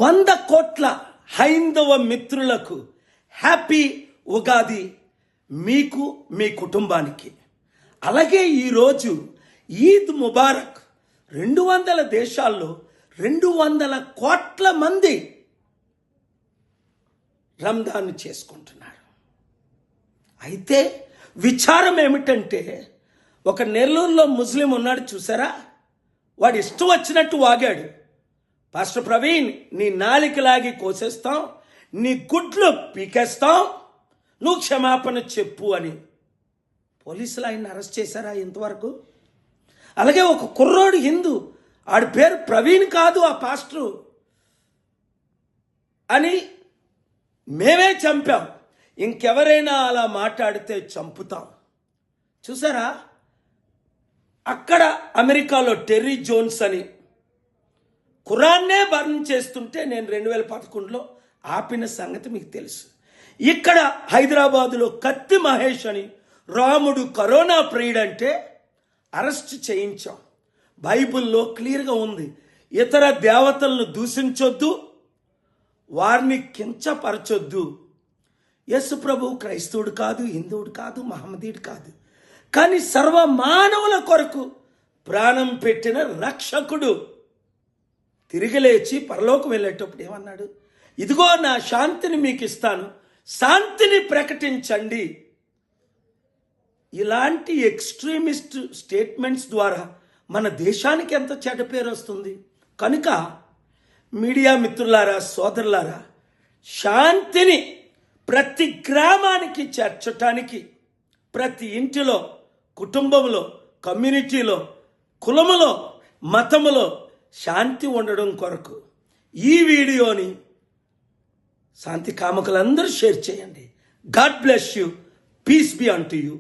100 కోట్ల హైందవ మిత్రులకు హ్యాపీ ఉగాది, మీకు మీ కుటుంబానికి. అలాగే ఈరోజు ఈద్ ముబారక్. 200 దేశాల్లో 200 కోట్ల మంది రంజాన్ చేసుకుంటున్నారు. అయితే విచారం ఏమిటంటే, ఒక నెల్లూరులో ముస్లిం ఉన్నాడు చూసారా, వాడు ఇష్టం వచ్చినట్టు వాగాడు. పాస్టర్ ప్రవీణ్, నీ నాలిక లాగి కోసేస్తాం, నీ గుడ్లు పీకేస్తాం, నువ్వు క్షమాపణ చెప్పు అని. పోలీసులు ఆయన్ని అరెస్ట్ చేశారా ఇంతవరకు? అలాగే ఒక కుర్రోడు హిందూ, ఆడి పేరు ప్రవీణ్ కాదు, ఆ పాస్టరు అని మేమే చంపాం, ఇంకెవరైనా అలా మాట్లాడితే చంపుతాం. చూసారా, అక్కడ అమెరికాలో టెర్రీ జోన్స్ అని ఖురాన్నే బర్న్ చేస్తుంటే నేను 2011లో ఆపిన సంగతి మీకు తెలుసు. ఇక్కడ హైదరాబాదులో కత్తి మహేష్ అని, రాముడు కరోనా ప్రియుడంటే అరెస్ట్ చేయించాం. బైబిల్లో క్లియర్గా ఉంది, ఇతర దేవతలను దూషించొద్దు, వారిని కించపరచొద్దు. యేసు ప్రభు క్రైస్తవుడు కాదు, హిందువుడు కాదు, మహమ్మదీయుడు కాదు, కానీ సర్వ మానవుల కొరకు ప్రాణం పెట్టిన రక్షకుడు. తిరిగి లేచి పరలోకం వెళ్ళేటప్పుడు ఏమన్నాడు? ఇదిగో నా శాంతిని మీకు ఇస్తాను, శాంతిని ప్రకటించండి. ఇలాంటి ఎక్స్ట్రీమిస్ట్ స్టేట్మెంట్స్ ద్వారా మన దేశానికి ఎంత చెడ్డ పేరు వస్తుంది. కనుక మీడియా మిత్రులారా, సోదరులారా, శాంతిని ప్రతి గ్రామానికి చేర్చటానికి, ప్రతి ఇంటిలో, కుటుంబంలో, కమ్యూనిటీలో, కులములో, మతములో శాంతి ఉండడం కొరకు ఈ వీడియోని శాంతి కాముకులందరూ షేర్ చేయండి. God bless you. Peace be unto you.